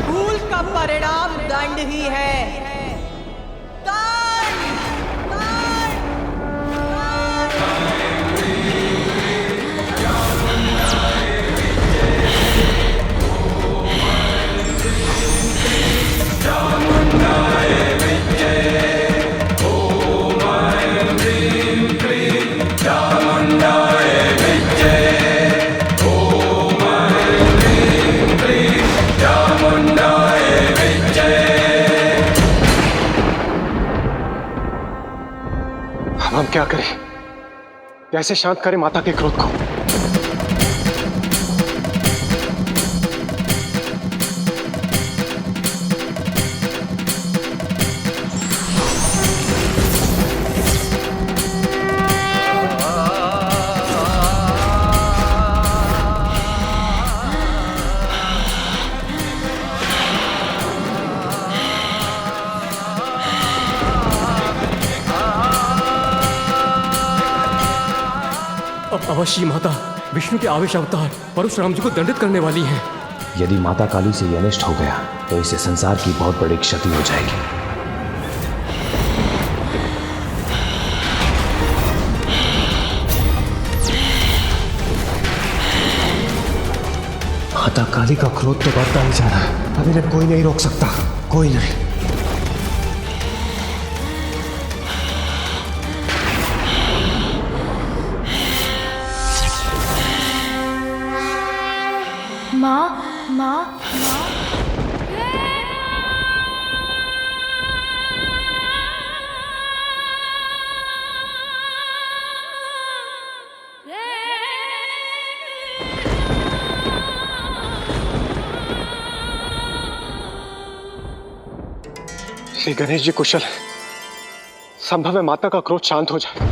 भूल का परिणाम दंड ही है। दंड, दंड, हम क्या करें? कैसे शांत करें माता के क्रोध को? अवश्य माता विष्णु के आवेश अवतार परशुराम जी को दंडित करने वाली हैं। यदि माता काली से ये अनिष्ट हो गया तो इससे संसार की बहुत बड़ी क्षति हो जाएगी। माता काली का क्रोध तो बढ़ता ही जा रहा है। अब इन्हें कोई नहीं रोक सकता, कोई नहीं। माँ, माँ, माँ। श्री गणेश जी कुशल है। संभव है माता का क्रोध शांत हो जाए।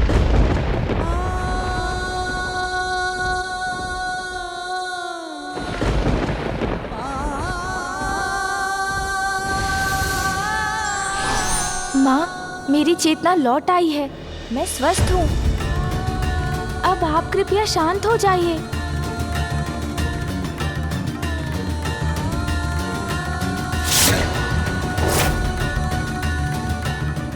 माँ, मेरी चेतना लौट आई है। मैं स्वस्थ हूँ। अब आप कृपया शांत हो जाइए।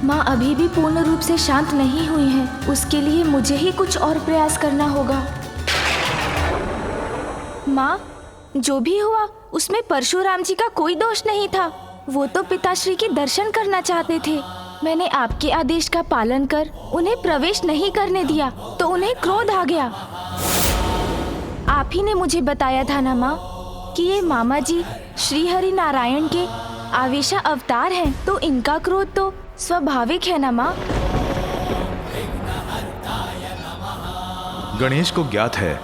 माँ अभी भी पूर्ण रूप से शांत नहीं हुई हैं। उसके लिए मुझे ही कुछ और प्रयास करना होगा। माँ, जो भी हुआ उसमें परशुराम जी का कोई दोष नहीं था। वो तो पिताश्री के दर्शन करना चाहते थे। मैंने आपके आदेश का पालन कर उन्हें प्रवेश नहीं करने दिया तो उन्हें क्रोध आ गया। आप ही ने मुझे बताया था ना माँ कि ये मामा जी श्री हरि नारायण के आवेशा अवतार हैं, तो इनका क्रोध तो स्वाभाविक है ना माँ। गणेश को ज्ञात है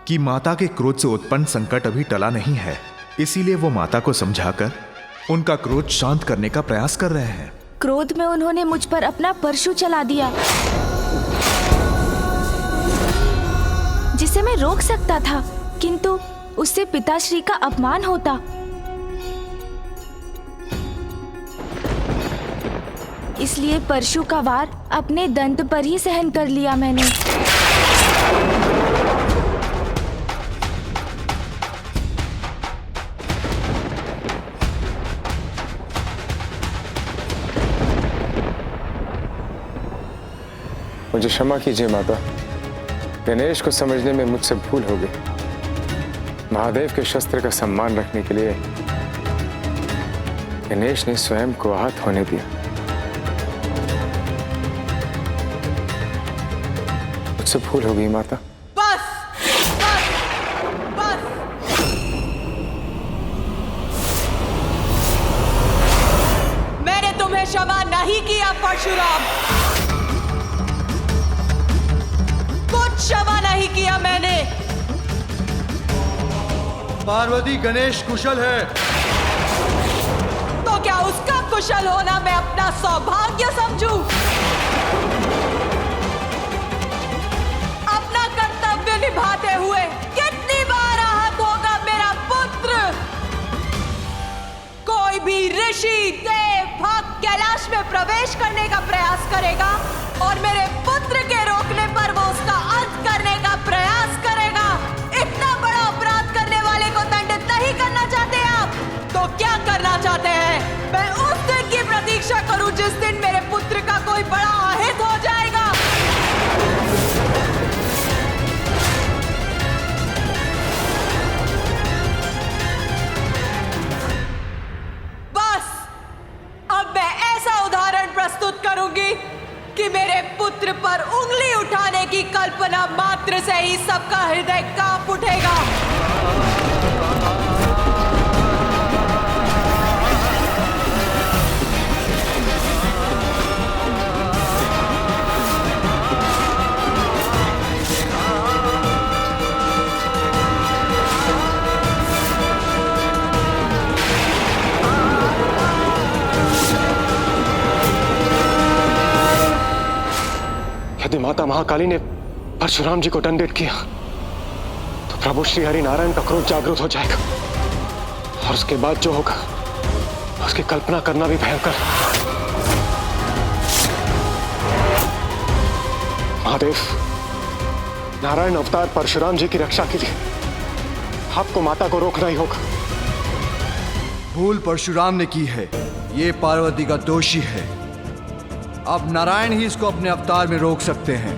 कि माता के क्रोध से उत्पन्न संकट अभी टला नहीं है, इसीलिए वो माता को समझाकर उनका क्रोध शांत करने का प्रयास कर रहे हैं। क्रोध में उन्होंने मुझ पर अपना परशु चला दिया, जिसे मैं रोक सकता था, किंतु उससे पिताश्री का अपमान होता। इसलिए परशु का वार अपने दंत पर ही सहन कर लिया मैंने। मुझे क्षमा कीजिए माता। गणेश को समझने में मुझसे भूल हो गई। महादेव के शस्त्र का सम्मान रखने के लिए गणेश ने स्वयं को आहत होने दिया। मुझसे भूल हो गई माता। बस, बस, बस। मैंने तुम्हें क्षमा नहीं किया परशुराम। कुछ क्षमा नहीं किया मैंने। पार्वती गणेश कुशल है। तो क्या उसका कुशल होना मैं अपना सौभाग्य समझूं? अपना कर्तव्य निभाते हुए कितनी बार आहत होगा मेरा पुत्र? कोई भी ऋषि, देव, भक्त कैलाश में प्रवेश करने का प्रयास करेगा और मेरे पुत्र के रोकने पर वो उसका अंत करने का प्रयास करेगा। इतना बड़ा अपराध करने वाले को दंडित नहीं करना चाहते आप? तो क्या ही सबका हृदय कांप उठेगा। यदि माता महाकाली ने परशुराम जी को दंडित किया तो प्रभु श्री हरि नारायण का क्रोध जागृत हो जाएगा और उसके बाद जो होगा उसकी कल्पना करना भी भयंकर है। महादेव, नारायण अवतार परशुराम जी की रक्षा के लिए आपको माता को रोकना ही होगा। भूल परशुराम ने की है, ये पार्वती का दोषी है। अब नारायण ही इसको अपने अवतार में रोक सकते हैं।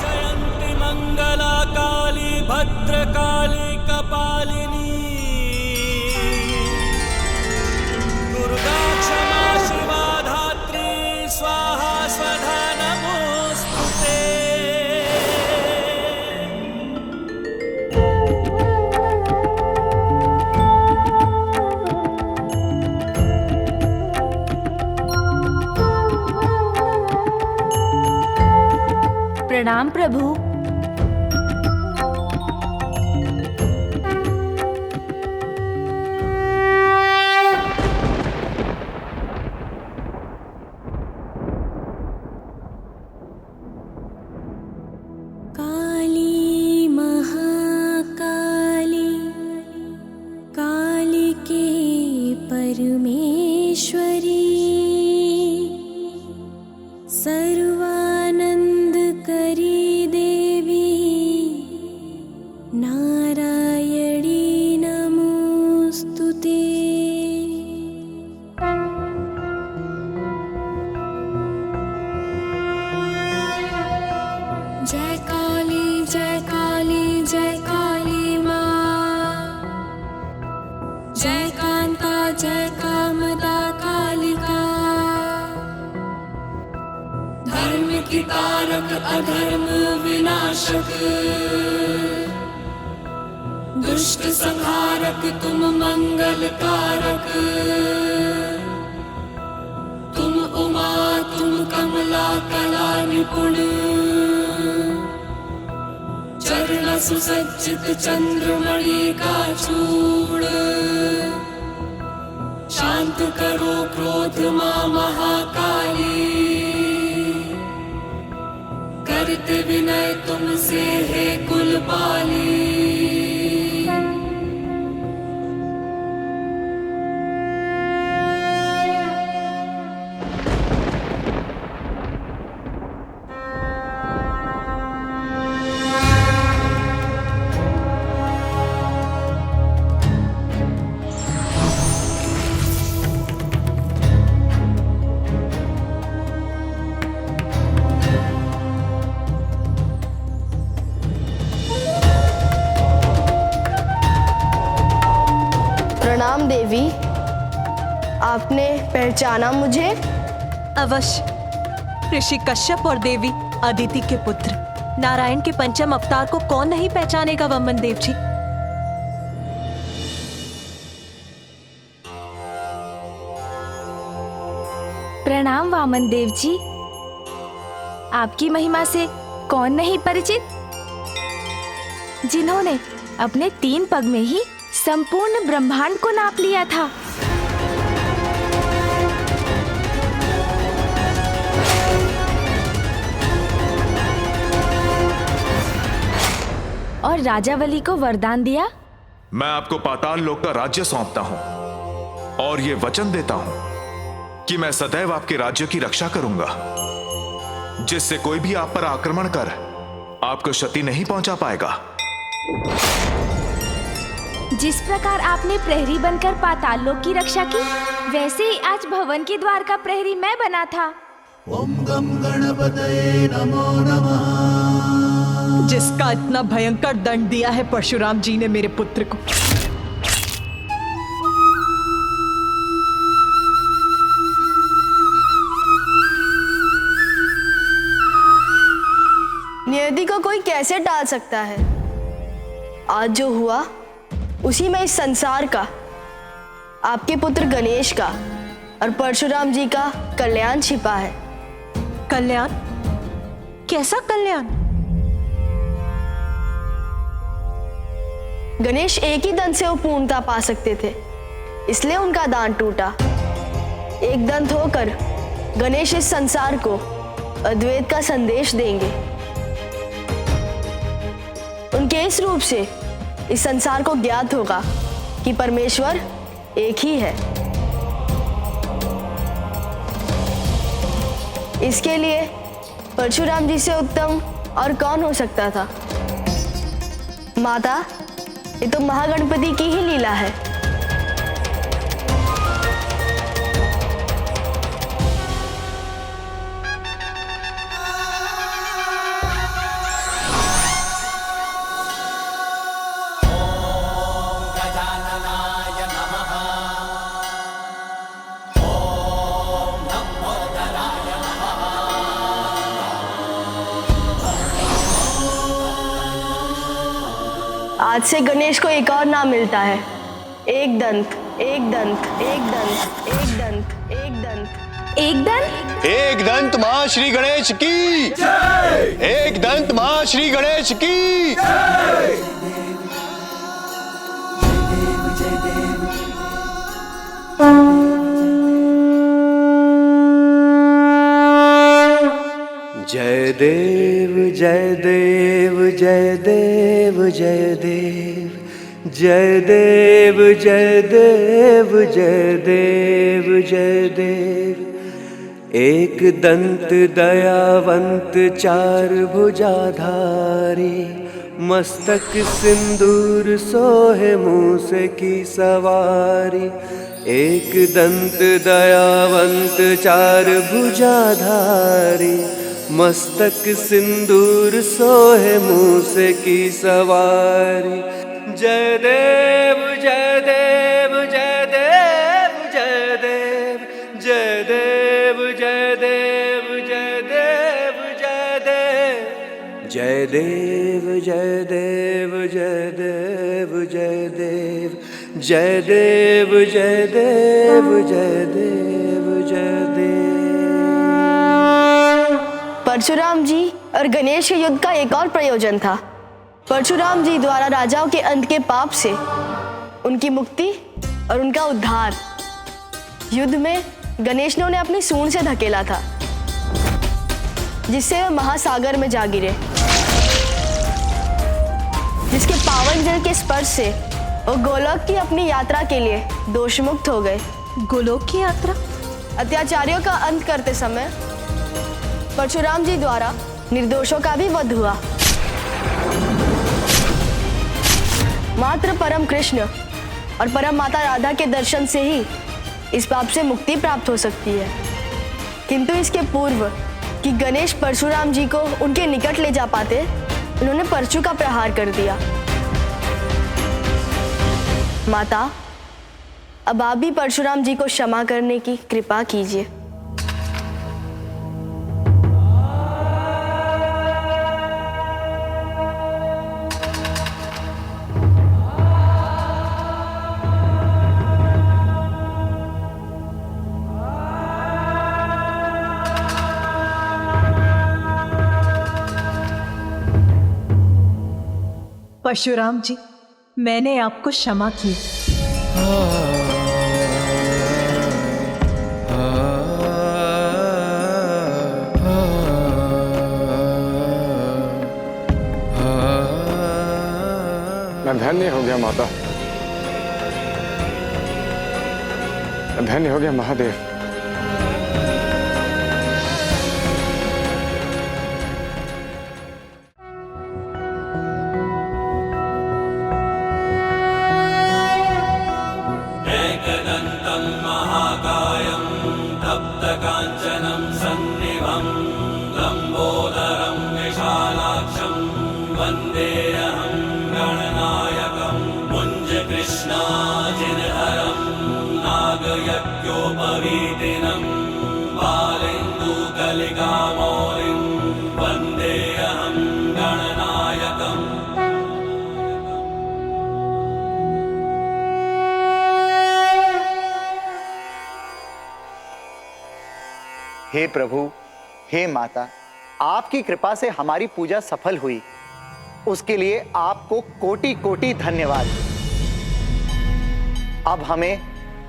जयंती मंगला काली भद्रकाली कपालिनी दुर्गा क्षमा शिवा धात्री स्वाहा स्वधा नमोस्तुते। प्रणाम प्रभु। काली महाकाली काली के परमेश्वरी सर्वानंद करी देवी नारायणी नमोस्तुते। जय काली जय काली जय काली माँ, जय कांता जय कामदा कालिका, धर्म की तारक अधर्म विनाशक, दुष्ट संहारक तुम मंगल कारक। तुम उमा तुम कमला कला निपुण, चरण सुसज्जित चंद्रमणि का चूड़, शांत करो क्रोध मां महाकाली, करते विनय तुमसे है कुलपाली। प्रणाम देवी, आपने पहचाना मुझे? अवश्य। ऋषि कश्यप और देवी अदिति के पुत्र नारायण के पंचम अवतार को कौन नहीं पहचानेगा वमन देव जी। प्रणाम वामन देव जी। आपकी महिमा से कौन नहीं परिचित, जिन्होंने अपने 3 पग में ही संपूर्ण ब्रह्मांड को नाप लिया था। और राजा बलि को वरदान दिया मैं आपको पाताल लोक का राज्य सौंपता हूं और यह वचन देता हूं कि मैं सदैव आपके राज्य की रक्षा करूंगा, जिससे कोई भी आप पर आक्रमण कर आपको क्षति नहीं पहुंचा पाएगा। जिस प्रकार आपने प्रहरी बनकर पाताल लोक की रक्षा की, वैसे ही आज भवन के द्वार का प्रहरी मैं बना था। ओम गम गणपतये नमो नमः। जिसका इतना भयंकर दंड दिया है परशुराम जी ने मेरे पुत्र को, नियति को कोई कैसे टाल सकता है? आज जो हुआ उसी में इस संसार का, आपके पुत्र गणेश का और परशुराम जी का कल्याण छिपा है। कल्याण? कैसा कल्याण? गणेश एक ही दंत से वो पूर्णता पा सकते थे, इसलिए उनका दान टूटा। एक दंत होकर गणेश इस संसार को अद्वैत का संदेश देंगे। उनके इस रूप से इस संसार को ज्ञात होगा कि परमेश्वर एक ही है। इसके लिए परशुराम जी से उत्तम और कौन हो सकता था? माता, ये तो महागणपति की ही लीला है। आज से गणेश को एक और नाम मिलता है, एक दंत, एक दंत, एक दंत, एक दंत, एक दंत, एक दंत। एक दंत महाश्री गणेश की जय। एक दंत महाश्री गणेश की जय। जय देव जय देव जय देव जय देव जय देव जय देव जय देव जय देव। एक दंत दयावंत चार भुजाधारी, मस्तक सिंदूर सोहे मूस की सवारी। एक दंत दयावंत चार भुजाधारी, मस्तक सिंदूर सोहे मूस की सवारी। जय देव जय देव जय देव जय देव जय देव जय देव जय देव जय देव जय देव जय देव जय देव जय देव जय देव जय देव जय देव जय देव। परशुराम जी और गणेश के युद्ध का एक और प्रयोजन था। परशुराम जी द्वारा राजाओं के अंत के पाप से उनकी मुक्ति और उनका उद्धार। युद्ध में गणेश ने उन्हें अपनी सूंड से धकेला था, जिससे वे महासागर में जा गिरे, जिसके पावन जल के स्पर्श से वो गोलोक की अपनी यात्रा के लिए दोषमुक्त हो गए। गोलोक की यात्रा? अत्याचारियों का अंत करते समय परशुराम जी द्वारा निर्दोषों का भी वध हुआ। मात्र परम कृष्ण और परम माता राधा के दर्शन से ही इस पाप से मुक्ति प्राप्त हो सकती है, किंतु इसके पूर्व कि गणेश परशुराम जी को उनके निकट ले जा पाते, उन्होंने परशु का प्रहार कर दिया। माता, अब आप भी परशुराम जी को क्षमा करने की कृपा कीजिए। परशुराम जी, मैंने आपको क्षमा की। मैं धन्य हो गया माता। धन्य हो गया महादेव। एकदन्तं महाकायं तप्तकाञ्चनं सन्निभं लम्बोदरं विशालाक्षं वन्देऽहं गणनायकं मुञ्जकृष्णाजिनहरं नागयज्ञोपवीतिनं बालेन्दुकलिकामौलिं वन्देऽहं गणनायकम्। हे प्रभु, हे माता, आपकी कृपा से हमारी पूजा सफल हुई, उसके लिए आपको कोटि कोटि धन्यवाद। अब हमें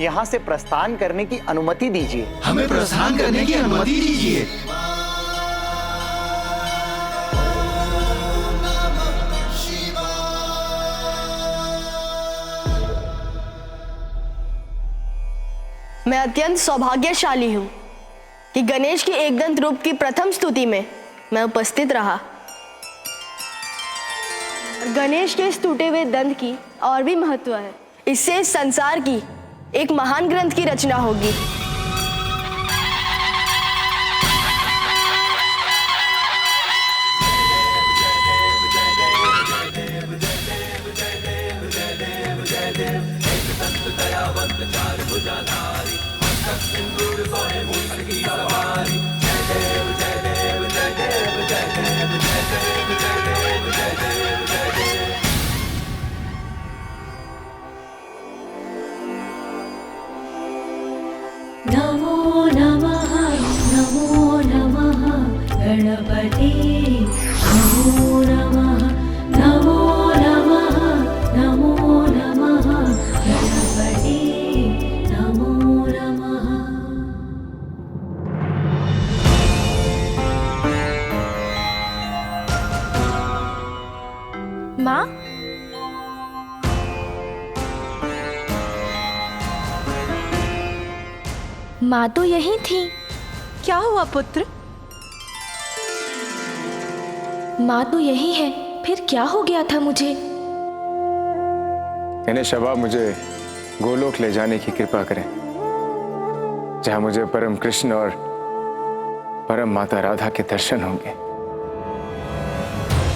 यहाँ से प्रस्थान करने की अनुमति दीजिए। हमें प्रस्थान करने की अनुमति दीजिए। मैं अत्यंत सौभाग्यशाली हूँ कि गणेश की एकदंत रूप की प्रथम स्तुति में मैं उपस्थित रहा। गणेश के इस टूटे हुए दंत की और भी महत्व है। इससे इस संसार की एक महान ग्रंथ की रचना होगी। नमो नमः गणपते नमो नमः गणपते नमो नमः। माँ, माँ तो यही थी। क्या हुआ पुत्र? माँ तो यही है, फिर क्या हो गया था मुझे? इन्हें शबा मुझे गोलोक ले जाने की कृपा करें, जहां मुझे परम कृष्ण और परम माता राधा के दर्शन होंगे।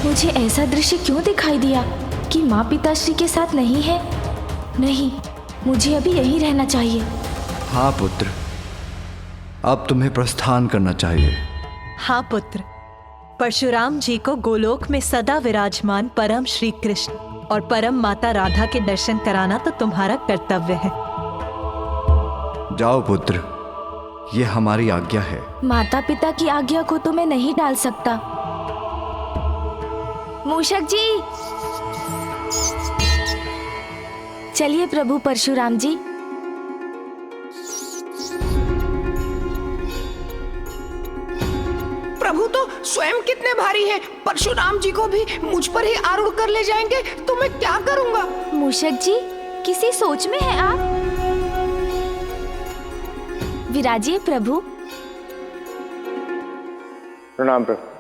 मुझे ऐसा दृश्य क्यों दिखाई दिया कि माँ पिताश्री के साथ नहीं है? नहीं, मुझे अभी यहीं रहना चाहिए। हाँ पुत्र, अब तुम्हें प्रस्थान करना चाहिए। हाँ पुत्र, परशुराम जी को गोलोक में सदा विराजमान परम श्री कृष्ण और परम माता राधा के दर्शन कराना तो तुम्हारा कर्तव्य है। जाओ पुत्र, ये हमारी आज्ञा है। माता पिता की आज्ञा को तो मैं नहीं डाल सकता। मूषक जी, चलिए प्रभु परशुराम जी। प्रभु तो स्वयं कितने भारी हैं, परशुराम जी को भी मुझ पर ही आरूढ़ कर ले जाएंगे तो मैं क्या करूंगा? मूषक जी, किसी सोच में हैं आप? विराजिए प्रभु। प्रणाम प्रभु।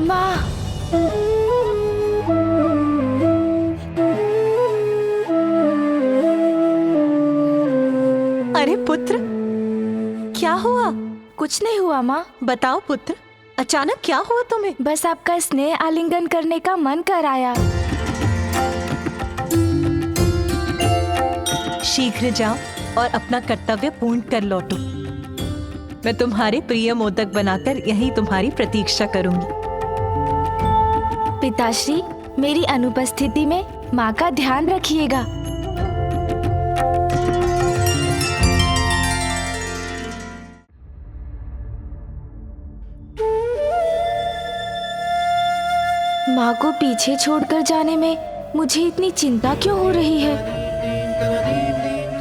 माँ, अरे पुत्र, क्या हुआ? कुछ नहीं हुआ माँ। बताओ पुत्र, अचानक क्या हुआ तुम्हें? बस आपका स्नेह आलिंगन करने का मन कर आया। शीघ्र जाओ और अपना कर्तव्य पूर्ण कर लौटो। मैं तुम्हारे प्रिय मोदक बनाकर यहीं तुम्हारी प्रतीक्षा करूंगी। पिताश्री, मेरी अनुपस्थिति में माँ का ध्यान रखिएगा। माँ को पीछे छोड़कर जाने में मुझे इतनी चिंता क्यों हो रही है?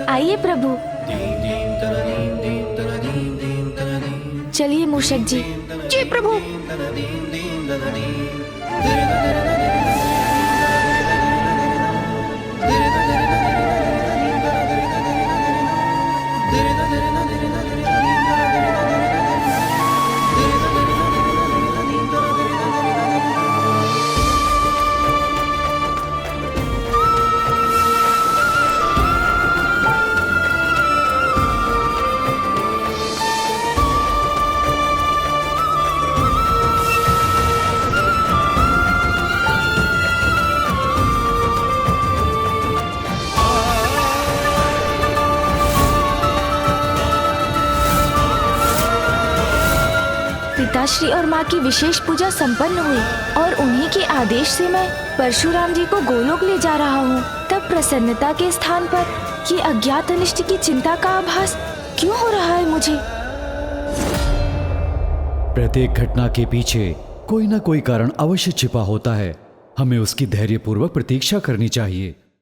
आइए प्रभु। चलिए मूषक जी। जी प्रभु। पिताश्री और माँ की विशेष पूजा संपन्न हुई और उन्हीं के आदेश से मैं परशुराम जी को गोलोक ले जा रहा हूँ। तब प्रसन्नता के स्थान पर ये अज्ञात अनिष्ट की चिंता का आभास क्यों हो रहा है मुझे? प्रत्येक घटना के पीछे कोई ना कोई कारण अवश्य छिपा होता है। हमें उसकी धैर्यपूर्वक प्रतीक्षा करनी चाहिए।